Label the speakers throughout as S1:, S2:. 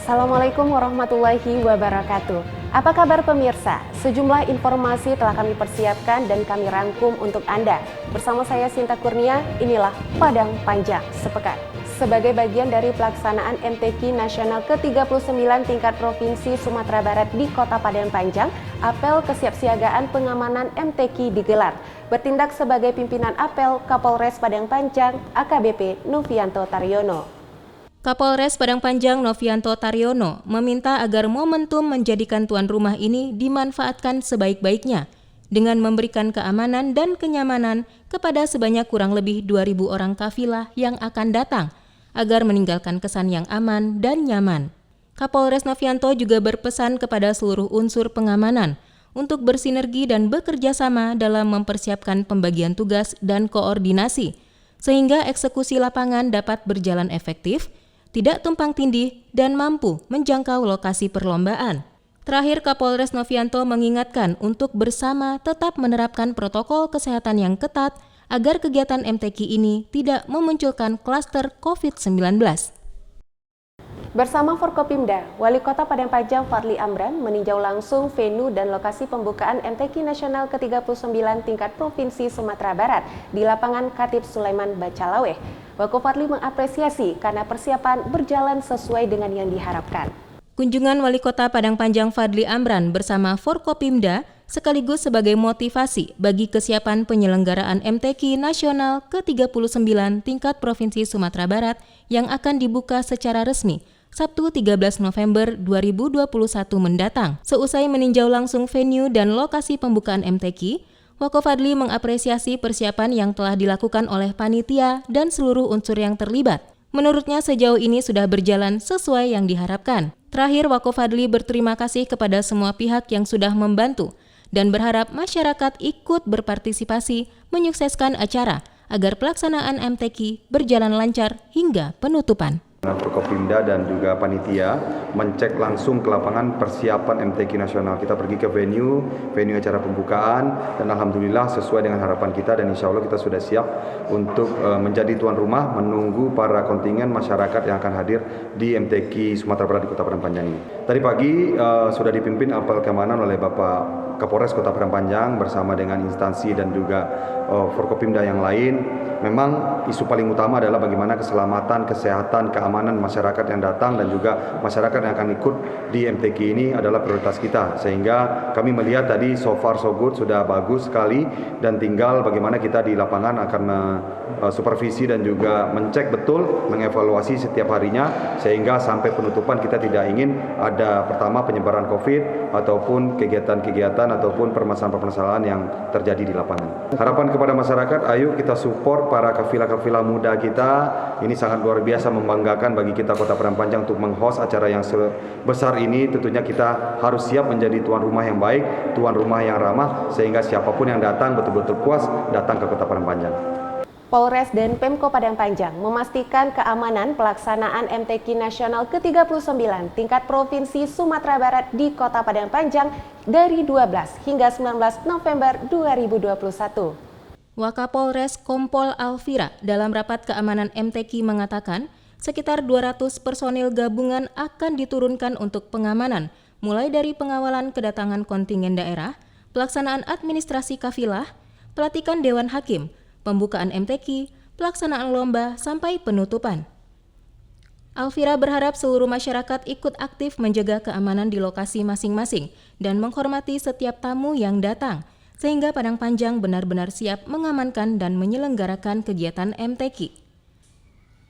S1: Assalamualaikum warahmatullahi wabarakatuh. Apa kabar pemirsa? Sejumlah informasi telah kami persiapkan dan kami rangkum untuk Anda. Bersama saya Sinta Kurnia, inilah Padang Panjang Sepekan. Sebagai bagian dari pelaksanaan MTQ Nasional ke-39 tingkat Provinsi Sumatera Barat di Kota Padang Panjang, apel kesiapsiagaan pengamanan MTQ digelar. Bertindak sebagai pimpinan apel Kapolres Padang Panjang, AKBP Novianto Taryono.
S2: Kapolres Padang Panjang Novianto Taryono meminta agar momentum menjadikan tuan rumah ini dimanfaatkan sebaik-baiknya dengan memberikan keamanan dan kenyamanan kepada sebanyak kurang lebih 2.000 orang kafilah yang akan datang agar meninggalkan kesan yang aman dan nyaman. Kapolres Novianto juga berpesan kepada seluruh unsur pengamanan untuk bersinergi dan bekerja sama dalam mempersiapkan pembagian tugas dan koordinasi sehingga eksekusi lapangan dapat berjalan efektif, tidak tumpang tindih, dan mampu menjangkau lokasi perlombaan. Terakhir, Kapolres Novianto mengingatkan untuk bersama tetap menerapkan protokol kesehatan yang ketat agar kegiatan MTQ ini tidak memunculkan klaster COVID-19.
S1: Bersama Forkopimda, Wali Kota Padang Panjang Fadli Amran meninjau langsung venue dan lokasi pembukaan MTQ Nasional ke-39 tingkat Provinsi Sumatera Barat di lapangan Khatib Sulaiman Bacalaweh. Wako Fadli mengapresiasi karena persiapan berjalan sesuai dengan yang diharapkan.
S2: Kunjungan Wali Kota Padang Panjang Fadli Amran bersama Forkopimda sekaligus sebagai motivasi bagi kesiapan penyelenggaraan MTQ Nasional ke-39 tingkat Provinsi Sumatera Barat yang akan dibuka secara resmi Sabtu 13 November 2021 mendatang. Seusai meninjau langsung venue dan lokasi pembukaan MTQ, Wako Fadli mengapresiasi persiapan yang telah dilakukan oleh panitia dan seluruh unsur yang terlibat. Menurutnya sejauh ini sudah berjalan sesuai yang diharapkan. Terakhir, Wako Fadli berterima kasih kepada semua pihak yang sudah membantu dan berharap masyarakat ikut berpartisipasi menyukseskan acara agar pelaksanaan MTQ berjalan lancar hingga penutupan.
S3: Forkopimda dan juga panitia mencek langsung ke lapangan persiapan MTQ Nasional. Kita pergi ke venue acara pembukaan dan alhamdulillah sesuai dengan harapan kita dan insya Allah kita sudah siap untuk menjadi tuan rumah menunggu para kontingen masyarakat yang akan hadir di MTQ Sumatera Barat di Kota Padang Panjang ini. Tadi pagi sudah dipimpin apel keamanan oleh Bapak Kapolres Kota Padang Panjang bersama dengan instansi dan juga Forkopimda yang lain. Memang isu paling utama adalah bagaimana keselamatan, kesehatan, keamanan masyarakat yang datang dan juga masyarakat yang akan ikut di MTQ ini adalah prioritas kita. Sehingga kami melihat tadi so far so good, sudah bagus sekali dan tinggal bagaimana kita di lapangan akan supervisi dan juga mencek betul, mengevaluasi setiap harinya sehingga sampai penutupan kita tidak ingin ada pertama penyebaran COVID ataupun kegiatan-kegiatan ataupun permasalahan-permasalahan yang terjadi di lapangan. Harapan kepada masyarakat, ayo kita support para kafilah-kafilah muda kita. Ini sangat luar biasa membanggakan bagi kita Kota Padang Panjang untuk meng-host acara yang sebesar ini. Tentunya kita harus siap menjadi tuan rumah yang baik, tuan rumah yang ramah sehingga siapapun yang datang betul-betul puas datang ke Kota Padang Panjang.
S1: Polres dan Pemko Padang Panjang memastikan keamanan pelaksanaan MTQ Nasional ke-39 tingkat Provinsi Sumatera Barat di Kota Padang Panjang dari 12 hingga 19 November 2021.
S2: Wakapolres Kompol Alfira dalam rapat keamanan MTQ mengatakan sekitar 200 personil gabungan akan diturunkan untuk pengamanan, mulai dari pengawalan kedatangan kontingen daerah, pelaksanaan administrasi kafilah, pelantikan Dewan Hakim, pembukaan MTQ, pelaksanaan lomba, sampai penutupan. Alfira berharap seluruh masyarakat ikut aktif menjaga keamanan di lokasi masing-masing dan menghormati setiap tamu yang datang, sehingga Padang Panjang benar-benar siap mengamankan dan menyelenggarakan kegiatan MTQ.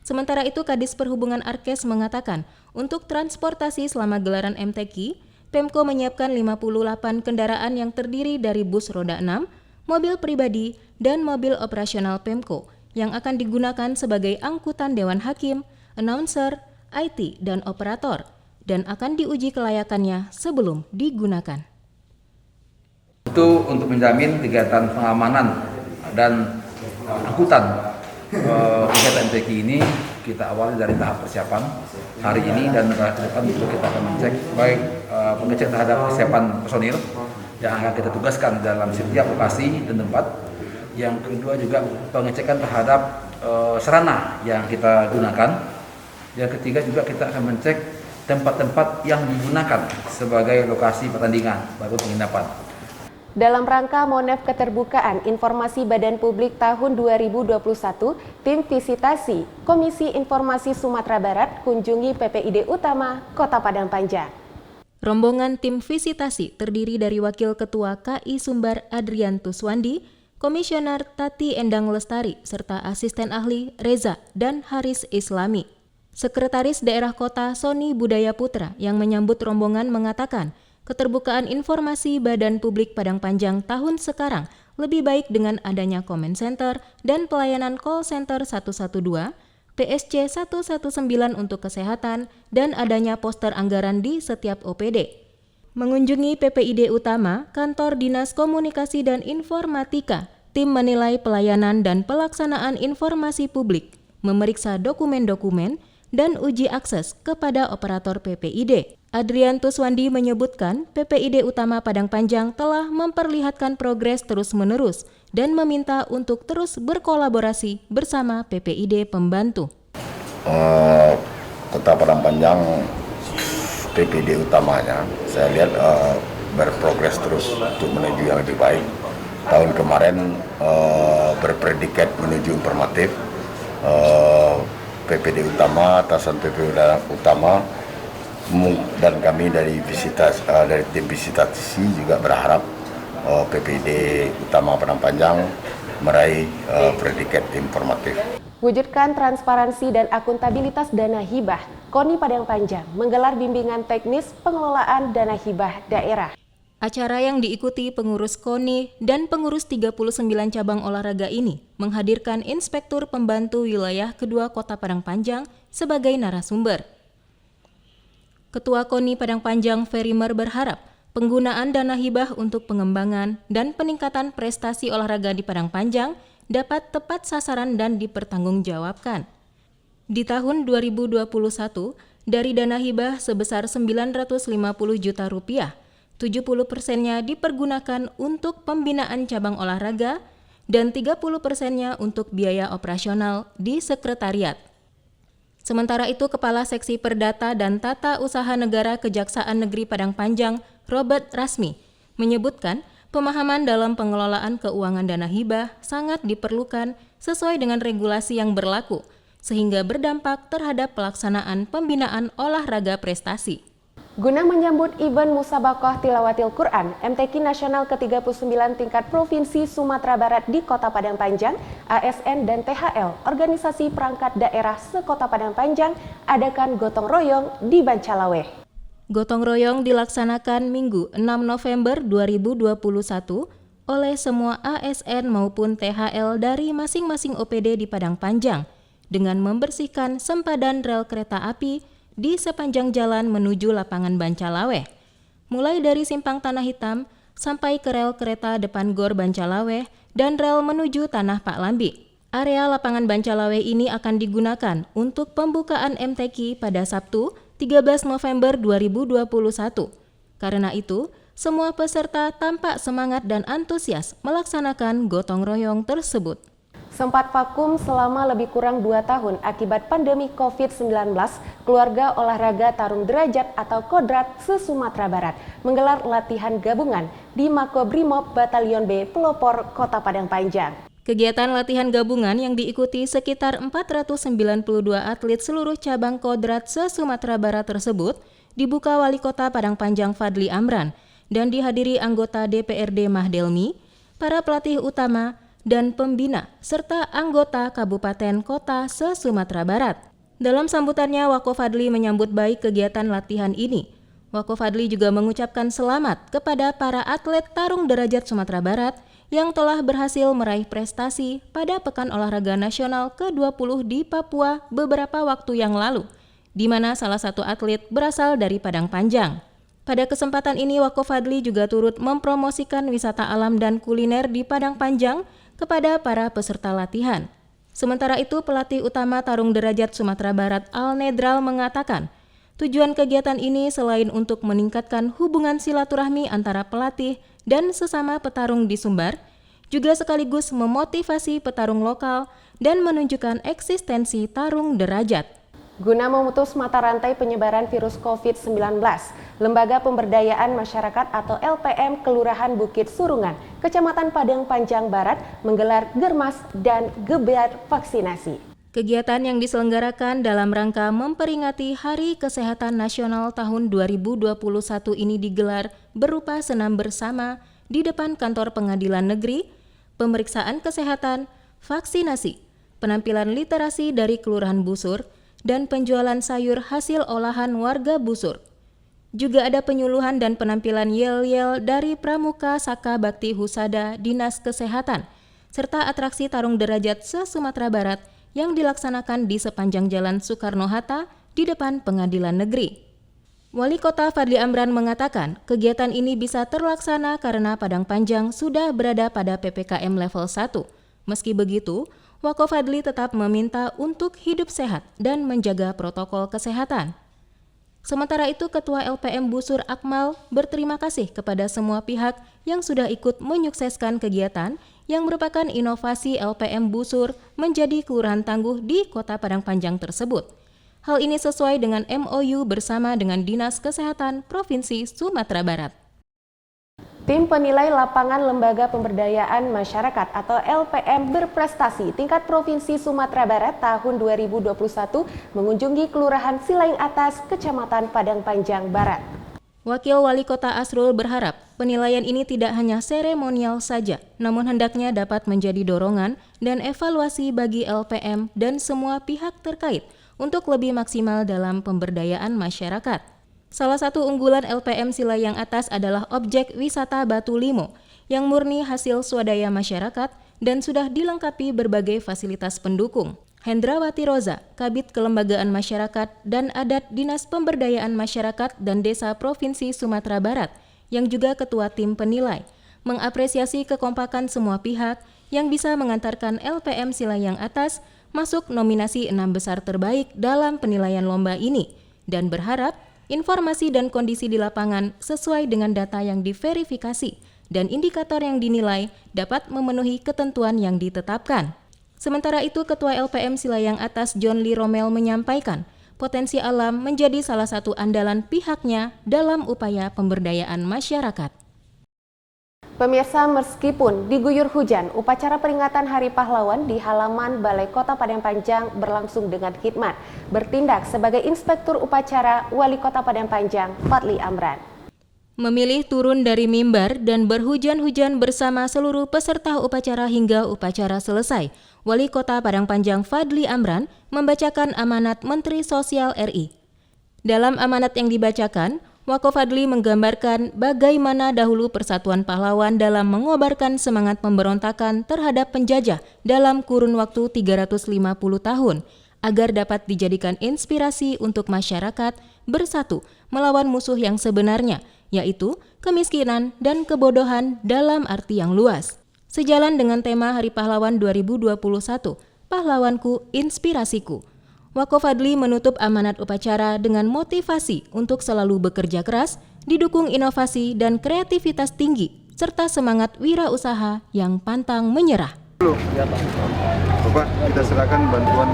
S2: Sementara itu, Kadis Perhubungan Arkes mengatakan, untuk transportasi selama gelaran MTQ, Pemko menyiapkan 58 kendaraan yang terdiri dari bus roda 6, mobil pribadi, dan mobil operasional Pemko yang akan digunakan sebagai angkutan Dewan Hakim, announcer, IT, dan operator, dan akan diuji kelayakannya sebelum digunakan.
S4: Itu untuk menjamin kegiatan pengamanan dan angkutan kegiatan MTQ ini kita awali dari tahap persiapan hari ini dan ke depan itu kita akan mengecek baik pengecek terhadap kesiapan personil yang akan kita tugaskan dalam setiap lokasi dan tempat. Yang kedua juga pengecekan terhadap sarana yang kita gunakan. Yang ketiga juga kita akan mencek tempat-tempat yang digunakan sebagai lokasi pertandingan maupun penginapan.
S1: Dalam rangka Monef Keterbukaan Informasi Badan Publik tahun 2021, tim visitasi Komisi Informasi Sumatera Barat kunjungi PPID Utama Kota Padang Panjang.
S2: Rombongan tim visitasi terdiri dari Wakil Ketua KI Sumbar Adrian Tuswandi, Komisioner Tati Endang Lestari, serta Asisten Ahli Reza dan Haris Islami. Sekretaris Daerah Kota Sony Budaya Putra yang menyambut rombongan mengatakan, keterbukaan informasi Badan Publik Padang Panjang tahun sekarang lebih baik dengan adanya comment center dan pelayanan call center 112, PSC 119 untuk kesehatan, dan adanya poster anggaran di setiap OPD. Mengunjungi PPID Utama, Kantor Dinas Komunikasi dan Informatika, tim menilai pelayanan dan pelaksanaan informasi publik, memeriksa dokumen-dokumen, dan uji akses kepada operator PPID. Adrian Tuswandi menyebutkan PPID Utama Padang Panjang telah memperlihatkan progres terus-menerus dan meminta untuk terus berkolaborasi bersama PPID pembantu.
S5: Kota Padang Panjang, PPID utamanya, saya lihat berprogres terus untuk menuju yang lebih baik. Tahun kemarin berpredikat menuju informatif. PPD Utama, atasan PPD Utama, dan kami dari tim visitasi juga berharap PPD Utama Padang Panjang meraih predikat informatif.
S1: Wujudkan transparansi dan akuntabilitas dana hibah, KONI Padang Panjang menggelar bimbingan teknis pengelolaan dana hibah daerah.
S2: Acara yang diikuti pengurus KONI dan pengurus 39 cabang olahraga ini menghadirkan Inspektur Pembantu Wilayah Kedua Kota Padang Panjang sebagai narasumber. Ketua KONI Padang Panjang Ferimer berharap penggunaan dana hibah untuk pengembangan dan peningkatan prestasi olahraga di Padang Panjang dapat tepat sasaran dan dipertanggungjawabkan. Di tahun 2021, dari dana hibah sebesar 950 juta rupiah, 70%-nya dipergunakan untuk pembinaan cabang olahraga dan 30%-nya untuk biaya operasional di sekretariat. Sementara itu, Kepala Seksi Perdata dan Tata Usaha Negara Kejaksaan Negeri Padang Panjang, Robert Rasmi, menyebutkan pemahaman dalam pengelolaan keuangan dana hibah sangat diperlukan sesuai dengan regulasi yang berlaku, sehingga berdampak terhadap pelaksanaan pembinaan olahraga prestasi.
S1: Guna menyambut event Musabakoh Tilawatil Quran MTQ Nasional ke-39 tingkat Provinsi Sumatera Barat di Kota Padang Panjang, ASN dan THL, Organisasi Perangkat Daerah Sekota Padang Panjang, adakan gotong royong di Bancalaweh.
S2: Gotong royong dilaksanakan Minggu 6 November 2021 oleh semua ASN maupun THL dari masing-masing OPD di Padang Panjang dengan membersihkan sempadan rel kereta api di sepanjang jalan menuju lapangan Bancalaweh, mulai dari Simpang Tanah Hitam sampai ke rel kereta depan Gor Bancalaweh dan rel menuju Tanah Pak Lambi. Area lapangan Bancalaweh ini akan digunakan untuk pembukaan MTQ pada Sabtu 13 November 2021. Karena itu, semua peserta tampak semangat dan antusias melaksanakan gotong royong tersebut.
S1: Sempat vakum selama lebih kurang 2 tahun akibat pandemi COVID-19, keluarga olahraga Tarung Derajat atau Kodrat se-Sumatera Barat menggelar latihan gabungan di Makobrimob Batalion B Pelopor Kota Padang Panjang.
S2: Kegiatan latihan gabungan yang diikuti sekitar 492 atlet seluruh cabang Kodrat se-Sumatera Barat tersebut dibuka Wali Kota Padang Panjang Fadli Amran dan dihadiri anggota DPRD Mahdelmi, para pelatih utama, dan pembina, serta anggota Kabupaten Kota se-Sumatera Barat. Dalam sambutannya, Wako Fadli menyambut baik kegiatan latihan ini. Wako Fadli juga mengucapkan selamat kepada para atlet Tarung Derajat Sumatera Barat yang telah berhasil meraih prestasi pada Pekan Olahraga Nasional ke-20 di Papua beberapa waktu yang lalu, di mana salah satu atlet berasal dari Padang Panjang. Pada kesempatan ini, Wako Fadli juga turut mempromosikan wisata alam dan kuliner di Padang Panjang kepada para peserta latihan. Sementara itu, pelatih utama Tarung Derajat Sumatera Barat Al-Nedral mengatakan, tujuan kegiatan ini selain untuk meningkatkan hubungan silaturahmi antara pelatih dan sesama petarung di Sumbar, juga sekaligus memotivasi petarung lokal dan menunjukkan eksistensi Tarung Derajat.
S1: Guna memutus mata rantai penyebaran virus COVID-19, Lembaga Pemberdayaan Masyarakat atau LPM Kelurahan Bukit Surungan, Kecamatan Padang Panjang Barat menggelar germas dan geber vaksinasi.
S2: Kegiatan yang diselenggarakan dalam rangka memperingati Hari Kesehatan Nasional tahun 2021 ini digelar berupa senam bersama di depan kantor pengadilan negeri, pemeriksaan kesehatan, vaksinasi, penampilan literasi dari Kelurahan Busur, dan penjualan sayur hasil olahan warga Busur. Juga ada penyuluhan dan penampilan yel-yel dari Pramuka Saka Bakti Husada Dinas Kesehatan, serta atraksi tarung derajat se-Sumatera Barat yang dilaksanakan di sepanjang Jalan Soekarno-Hatta di depan Pengadilan Negeri. Wali Kota Fadli Amran mengatakan kegiatan ini bisa terlaksana karena Padang Panjang sudah berada pada PPKM level 1. Meski begitu, Wako Fadli tetap meminta untuk hidup sehat dan menjaga protokol kesehatan. Sementara itu, Ketua LPM Busur Akmal berterima kasih kepada semua pihak yang sudah ikut menyukseskan kegiatan yang merupakan inovasi LPM Busur menjadi kelurahan tangguh di Kota Padang Panjang tersebut. Hal ini sesuai dengan MOU bersama dengan Dinas Kesehatan Provinsi Sumatera Barat.
S1: Tim penilai lapangan Lembaga Pemberdayaan Masyarakat atau LPM berprestasi tingkat Provinsi Sumatera Barat tahun 2021 mengunjungi Kelurahan Silaing Atas, Kecamatan Padang Panjang Barat.
S2: Wakil Wali Kota Asrul berharap penilaian ini tidak hanya seremonial saja, namun hendaknya dapat menjadi dorongan dan evaluasi bagi LPM dan semua pihak terkait untuk lebih maksimal dalam pemberdayaan masyarakat. Salah satu unggulan LPM Silaing Atas adalah objek wisata Batu Limo yang murni hasil swadaya masyarakat dan sudah dilengkapi berbagai fasilitas pendukung. Hendrawati Roza, Kabid Kelembagaan Masyarakat dan Adat Dinas Pemberdayaan Masyarakat dan Desa Provinsi Sumatera Barat, yang juga ketua tim penilai, mengapresiasi kekompakan semua pihak yang bisa mengantarkan LPM Silaing Atas masuk nominasi 6 besar terbaik dalam penilaian lomba ini, dan berharap informasi dan kondisi di lapangan sesuai dengan data yang diverifikasi dan indikator yang dinilai dapat memenuhi ketentuan yang ditetapkan. Sementara itu, Ketua LPM Silaing Atas John Lee Romel menyampaikan potensi alam menjadi salah satu andalan pihaknya dalam upaya pemberdayaan masyarakat.
S1: Pemirsa, meskipun diguyur hujan, upacara peringatan Hari Pahlawan di halaman Balai Kota Padang Panjang berlangsung dengan khidmat. Bertindak sebagai inspektur upacara Wali Kota Padang Panjang, Fadli Amran.
S2: Memilih turun dari mimbar dan berhujan-hujan bersama seluruh peserta upacara hingga upacara selesai, Wali Kota Padang Panjang Fadli Amran membacakan amanat Menteri Sosial RI. Dalam amanat yang dibacakan, Wako Fadli menggambarkan bagaimana dahulu Persatuan Pahlawan dalam mengobarkan semangat pemberontakan terhadap penjajah dalam kurun waktu 350 tahun, agar dapat dijadikan inspirasi untuk masyarakat bersatu melawan musuh yang sebenarnya, yaitu kemiskinan dan kebodohan dalam arti yang luas. Sejalan dengan tema Hari Pahlawan 2021, Pahlawanku Inspirasiku, Wako Fadli menutup amanat upacara dengan motivasi untuk selalu bekerja keras, didukung inovasi dan kreativitas tinggi, serta semangat wirausaha yang pantang menyerah.
S3: Bapak, kita serahkan bantuan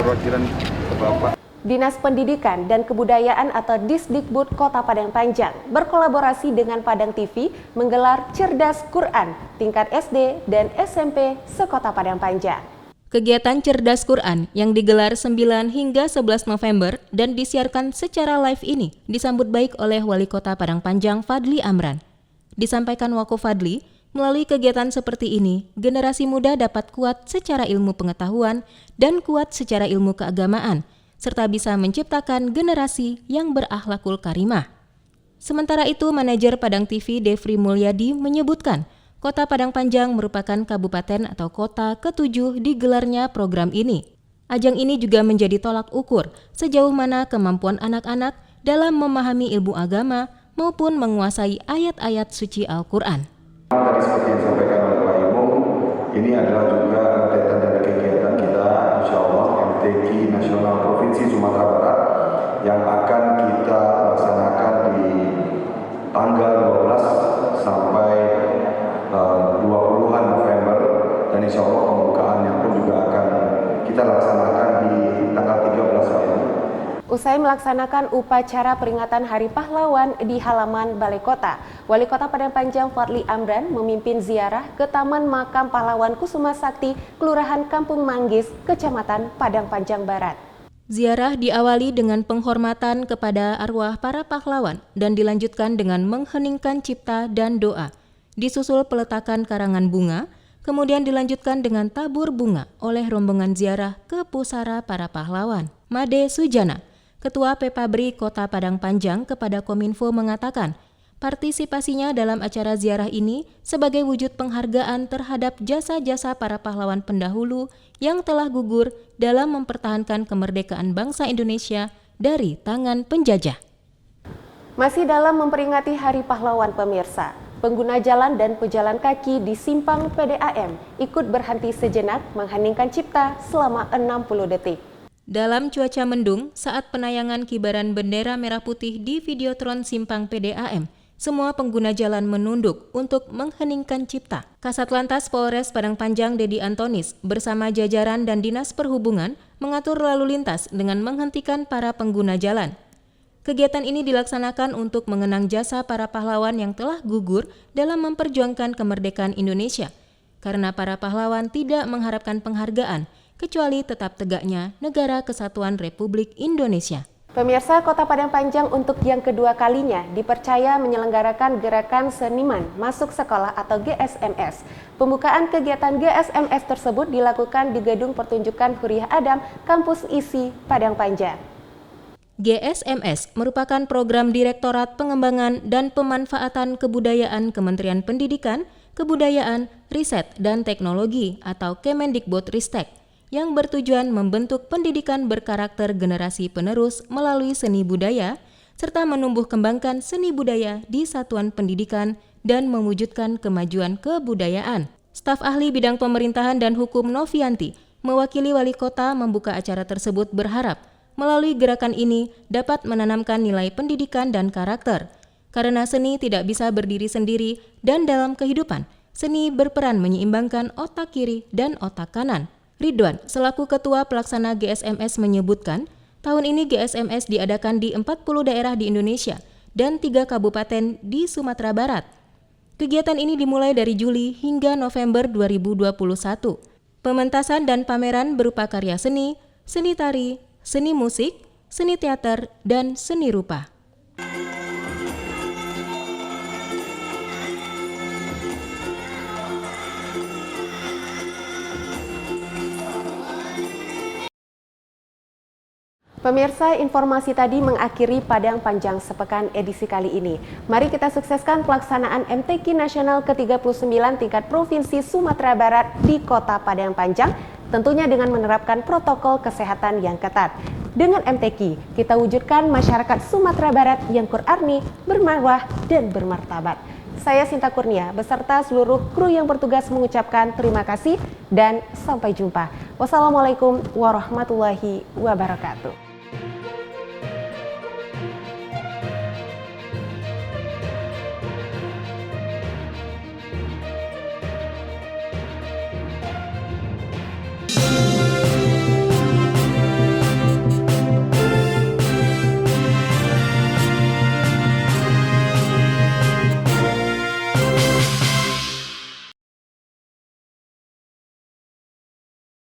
S3: perwakilan ke Bapak.
S1: Dinas Pendidikan dan Kebudayaan atau Disdikbud Kota Padang Panjang berkolaborasi dengan Padang TV menggelar Cerdas Quran tingkat SD dan SMP se-Kota Padang Panjang.
S2: Kegiatan Cerdas Quran yang digelar 9 hingga 11 November dan disiarkan secara live ini disambut baik oleh Wali Kota Padang Panjang Fadli Amran. Disampaikan Wako Fadli, melalui kegiatan seperti ini, generasi muda dapat kuat secara ilmu pengetahuan dan kuat secara ilmu keagamaan, serta bisa menciptakan generasi yang berakhlakul karimah. Sementara itu, manajer Padang TV Devri Mulyadi menyebutkan, Kota Padang Panjang merupakan kabupaten atau kota ke-7 digelarnya program ini. Ajang ini juga menjadi tolak ukur sejauh mana kemampuan anak-anak dalam memahami ilmu agama maupun menguasai ayat-ayat suci Al-Quran.
S3: Tadi seperti yang disampaikan oleh Pak Imam, ini adalah juga rentetan dari kegiatan kita, insya Allah MTQ Nasional Provinsi Sumatera Barat yang akan kita laksanakan di tanggal 12 sampai 20-an November, dan insya Allah pembukaannya pun juga akan kita laksanakan di tanggal 13 November.
S1: Usai melaksanakan upacara peringatan Hari Pahlawan di halaman Balai Kota, Wali Kota Padang Panjang Fadli Amran memimpin ziarah ke Taman Makam Pahlawan Kusuma Sakti, Kelurahan Kampung Manggis, Kecamatan Padang Panjang Barat.
S2: Ziarah diawali dengan penghormatan kepada arwah para pahlawan dan dilanjutkan dengan mengheningkan cipta dan doa. Disusul peletakan karangan bunga, kemudian dilanjutkan dengan tabur bunga oleh rombongan ziarah ke pusara para pahlawan. Made Sujana, Ketua Pepabri Kota Padang Panjang kepada Kominfo mengatakan, partisipasinya dalam acara ziarah ini sebagai wujud penghargaan terhadap jasa-jasa para pahlawan pendahulu yang telah gugur dalam mempertahankan kemerdekaan bangsa Indonesia dari tangan penjajah.
S1: Masih dalam memperingati Hari Pahlawan pemirsa, pengguna jalan dan pejalan kaki di Simpang PDAM ikut berhenti sejenak mengheningkan cipta selama 60 detik.
S2: Dalam cuaca mendung, saat penayangan kibaran bendera merah putih di Videotron Simpang PDAM, semua pengguna jalan menunduk untuk mengheningkan cipta. Kasat Lantas Polres Padang Panjang Dedi Antonis bersama jajaran dan Dinas Perhubungan mengatur lalu lintas dengan menghentikan para pengguna jalan. Kegiatan ini dilaksanakan untuk mengenang jasa para pahlawan yang telah gugur dalam memperjuangkan kemerdekaan Indonesia, karena para pahlawan tidak mengharapkan penghargaan, kecuali tetap tegaknya Negara Kesatuan Republik Indonesia.
S1: Pemirsa, Kota Padang Panjang untuk yang kedua kalinya dipercaya menyelenggarakan Gerakan Seniman Masuk Sekolah atau GSMS. Pembukaan kegiatan GSMS tersebut dilakukan di Gedung Pertunjukan Huriah Adam, Kampus ISI, Padang Panjang.
S2: GSMS merupakan program Direktorat Pengembangan dan Pemanfaatan Kebudayaan Kementerian Pendidikan, Kebudayaan, Riset, dan Teknologi atau Kemendikbudristek yang bertujuan membentuk pendidikan berkarakter generasi penerus melalui seni budaya, serta menumbuh kembangkan seni budaya di satuan pendidikan dan mewujudkan kemajuan kebudayaan. Staf ahli bidang pemerintahan dan hukum Novianti, mewakili wali kota membuka acara tersebut berharap, melalui gerakan ini dapat menanamkan nilai pendidikan dan karakter. Karena seni tidak bisa berdiri sendiri dan dalam kehidupan, seni berperan menyeimbangkan otak kiri dan otak kanan. Ridwan, selaku Ketua Pelaksana GSMS menyebutkan, tahun ini GSMS diadakan di 40 daerah di Indonesia dan 3 kabupaten di Sumatera Barat. Kegiatan ini dimulai dari Juli hingga November 2021. Pementasan dan pameran berupa karya seni, seni tari, seni musik, seni teater, dan seni rupa.
S1: Pemirsa, informasi tadi mengakhiri Padang Panjang Sepekan edisi kali ini. Mari kita sukseskan pelaksanaan MTQ Nasional ke-39 tingkat Provinsi Sumatera Barat di Kota Padang Panjang, tentunya dengan menerapkan protokol kesehatan yang ketat. Dengan MTQ, kita wujudkan masyarakat Sumatera Barat yang Qur'ani, bermarwah, dan bermartabat. Saya Sinta Kurnia beserta seluruh kru yang bertugas mengucapkan terima kasih dan sampai jumpa. Wassalamualaikum warahmatullahi wabarakatuh.